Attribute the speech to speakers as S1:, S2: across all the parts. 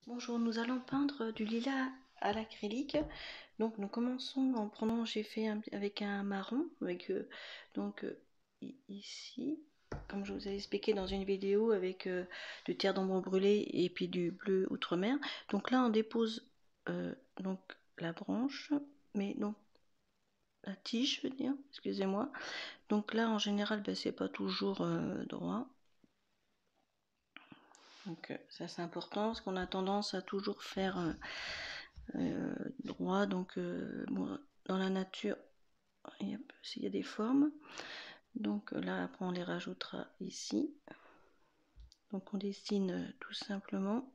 S1: Bonjour, nous allons peindre du lilas à l'acrylique. Donc nous commençons en prenant, j'ai fait avec un marron, avec ici, comme je vous ai expliqué dans une vidéo, avec du terre d'ombre brûlé et puis du bleu outre-mer. Donc là on dépose donc la branche, mais donc la tige, je veux dire, excusez-moi. Donc là en général, c'est pas toujours droit. Donc ça c'est important parce qu'on a tendance à toujours faire droit. Donc bon, dans la nature, s'il y a des formes. Donc là après on les rajoutera ici. Donc on dessine tout simplement.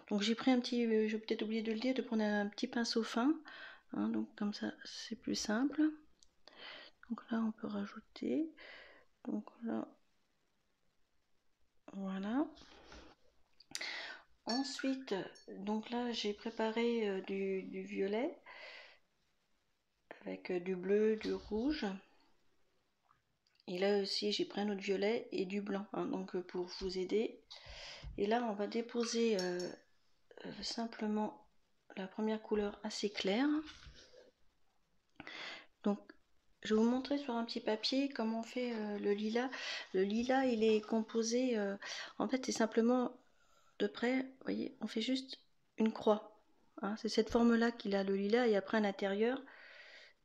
S1: Donc j'ai pris un petit, j'ai peut-être oublié de le dire, de prendre un petit pinceau fin. Hein, donc comme ça c'est plus simple. Donc là on peut rajouter. Donc là, voilà. Ensuite, donc là j'ai préparé du violet avec du bleu, du rouge. Et là aussi j'ai pris un autre violet et du blanc, hein, donc pour vous aider. Et là on va déposer simplement la première couleur assez claire. Donc je vais vous montrer sur un petit papier comment on fait le lilas. Le lilas il est composé, en fait c'est simplement de près, vous voyez, on fait juste une croix. Hein, c'est cette forme là qu'il a le lilas, et après à l'intérieur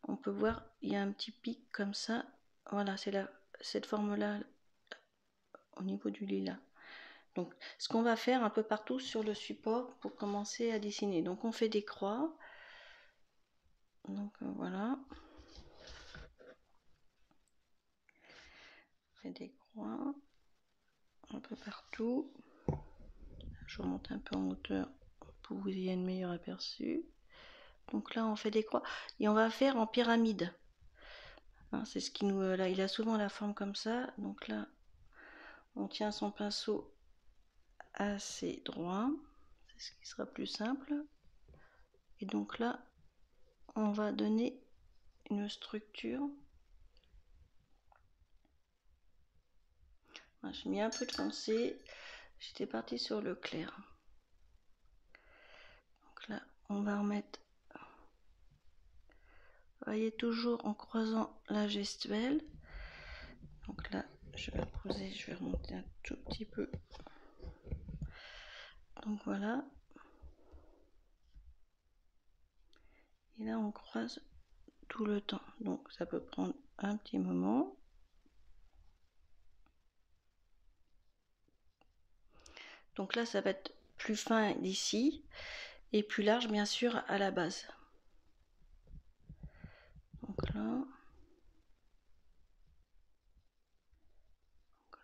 S1: on peut voir il y a un petit pic comme ça. Voilà, c'est cette forme là au niveau du lilas. Donc ce qu'on va faire un peu partout sur le support pour commencer à dessiner. Donc on fait des croix. Donc voilà. On fait des croix un peu partout. Je remonte un peu en hauteur pour que vous ayez un meilleur aperçu. Donc là on fait des croix et on va faire en pyramide. Hein, c'est ce qui nous, là il a souvent la forme comme ça. Donc là on tient son pinceau assez droit. C'est ce qui sera plus simple. Et donc là on va donner une structure. J'ai mis un peu de foncé, j'étais partie sur le clair. Donc là, on va remettre, voyez, toujours en croisant la gestuelle. Donc là, je vais poser, je vais remonter un tout petit peu. Donc voilà. Et là, on croise tout le temps. Donc ça peut prendre un petit moment. Donc là, ça va être plus fin d'ici et plus large, bien sûr, à la base. Donc là,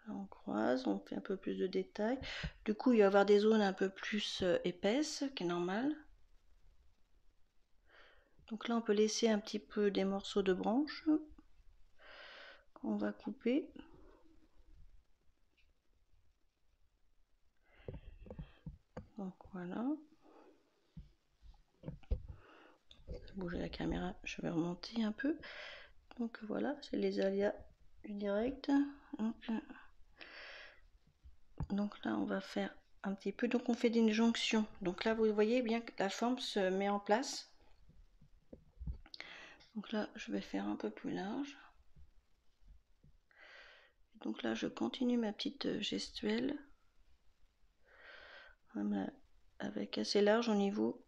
S1: on croise, on fait un peu plus de détails. Du coup, il va y avoir des zones un peu plus épaisses, qui est normal. Donc là, on peut laisser un petit peu des morceaux de branches qu'on va couper. Donc voilà. Bouger la caméra, je vais remonter un peu. Donc voilà, c'est les aléas du direct. Donc là, on va faire un petit peu. Donc on fait des jonctions. Donc là, vous voyez bien que la forme se met en place. Donc là, je vais faire un peu plus large. Donc là, je continue ma petite gestuelle. Avec assez large au niveau.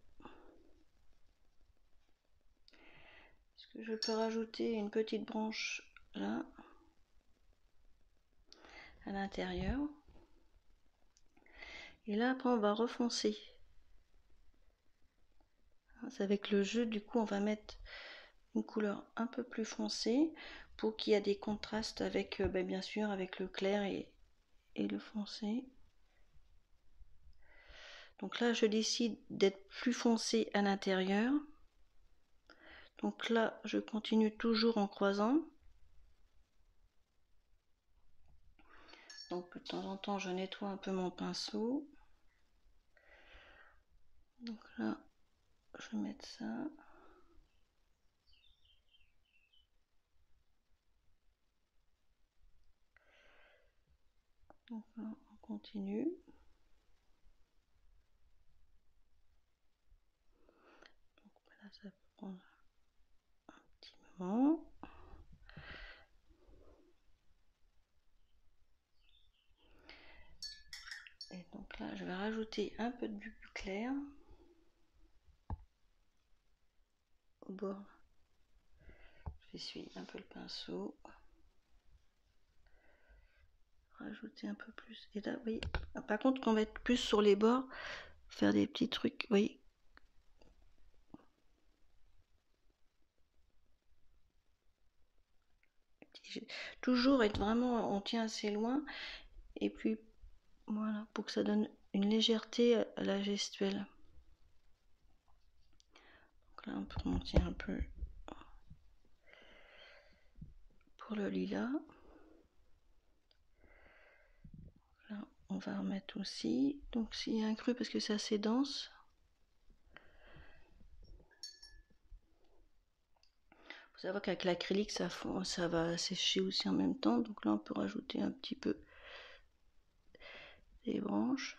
S1: Est-ce que je peux rajouter une petite branche là, à l'intérieur? Et là, après, on va refoncer. C'est avec le jeu, du coup, on va mettre une couleur un peu plus foncée pour qu'il y ait des contrastes avec, bien sûr, avec le clair et le foncé. Donc là, je décide d'être plus foncé à l'intérieur. Donc là, je continue toujours en croisant. Donc de temps en temps, je nettoie un peu mon pinceau. Donc là, je vais mettre ça. Donc là, on continue. là, je vais rajouter un peu de plus clair au bord. J'essuie un peu le pinceau. Rajouter un peu plus. Et là, vous voyez, par contre, quand on va être plus sur les bords, faire des petits trucs, vous voyez. Toujours être vraiment, on tient assez loin. Et puis, voilà, pour que ça donne une légèreté à la gestuelle. Donc là, on peut remonter un peu pour le lilas. Là, on va remettre aussi. Donc, s'il y a un creux, parce que c'est assez dense. Il faut savoir qu'avec l'acrylique, ça va sécher aussi en même temps. Donc là, on peut rajouter un petit peu des branches.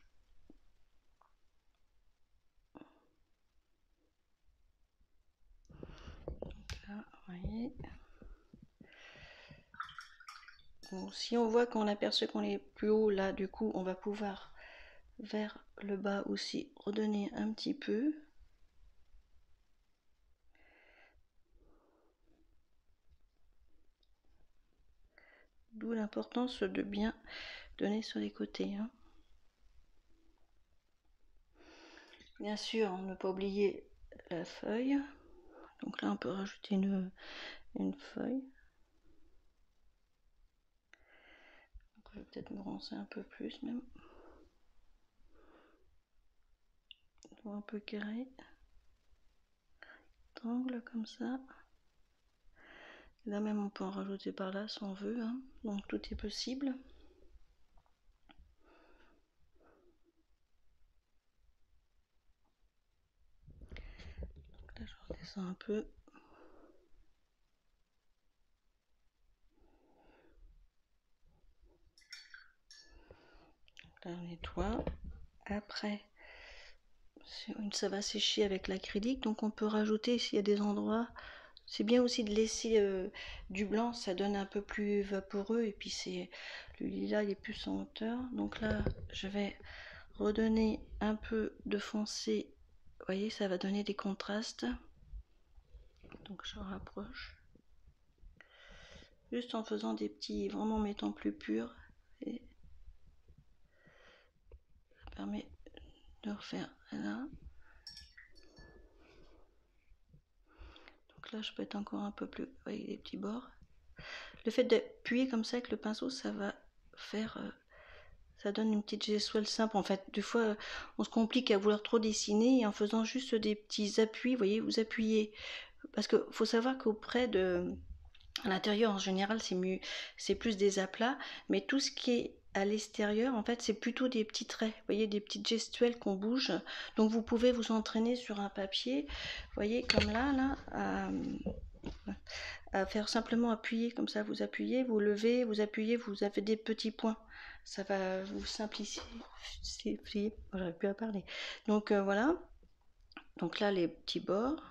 S1: Donc là, vous voyez. Bon, si on voit qu'on aperçoit qu'on est plus haut, là, du coup, on va pouvoir vers le bas aussi redonner un petit peu. D'où l'importance de bien donner sur les côtés. Hein. Bien sûr, ne pas oublier la feuille. Donc là, on peut rajouter une feuille. Donc, je vais peut-être me roncer un peu plus même. Un peu carré. Rectangle comme ça. Là même, on peut en rajouter par là si on veut. Hein. Donc tout est possible. Donc là, je redescends un peu. Là, on nettoie. Après, ça va sécher avec l'acrylique, donc on peut rajouter s'il y a des endroits. C'est bien aussi de laisser du blanc, ça donne un peu plus vaporeux, et puis le lilas il est plus en hauteur. Donc là, je vais redonner un peu de foncé. Vous voyez, ça va donner des contrastes. Donc je rapproche. Juste en faisant des petits, vraiment mettant plus pur. Et ça permet de refaire là. Donc là, je peux être encore un peu plus, vous voyez, les petits bords. Le fait d'appuyer comme ça avec le pinceau, ça va faire, ça donne une petite gestuelle simple. En fait, des fois, on se complique à vouloir trop dessiner, et en faisant juste des petits appuis, vous voyez, vous appuyez. Parce qu'il faut savoir qu'auprès de, à l'intérieur en général, c'est mieux, c'est plus des aplats, mais tout ce qui est à l'extérieur, en fait, c'est plutôt des petits traits, vous voyez, des petites gestuelles qu'on bouge. Donc vous pouvez vous entraîner sur un papier, vous voyez, comme là, à faire simplement appuyer, comme ça, vous appuyez, vous levez, vous appuyez, vous avez des petits points. Ça va vous simplifier. J'arrive plus à parler. Donc voilà. Donc là, les petits bords.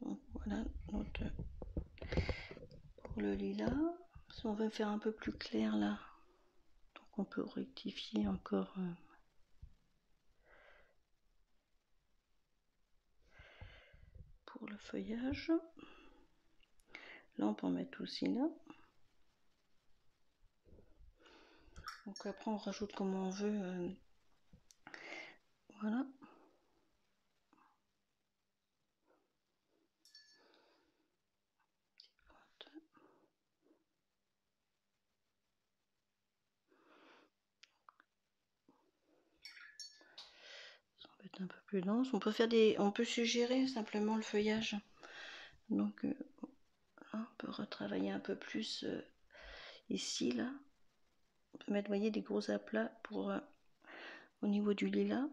S1: Donc, voilà notre pour le lilas. Si on veut faire un peu plus clair là, donc on peut rectifier encore. Pour le feuillage. Là, on peut en mettre aussi là. Donc après, on rajoute comme on veut. Voilà. Ça va être un peu plus dense. On peut faire on peut suggérer simplement le feuillage. Donc on peut retravailler un peu plus ici là. On peut mettre, voyez, des gros aplats pour au niveau du lilas.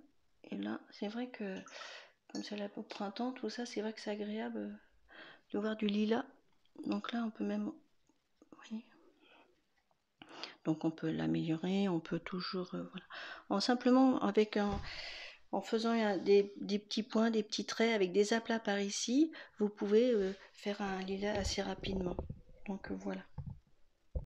S1: Et là, c'est vrai que comme c'est au printemps, tout ça, c'est vrai que c'est agréable de voir du lilas. Donc là, on peut même, voyez. Donc on peut l'améliorer, on peut toujours, voilà. Simplement avec en faisant des petits points, des petits traits avec des aplats par ici, vous pouvez faire un lilas assez rapidement. Donc voilà.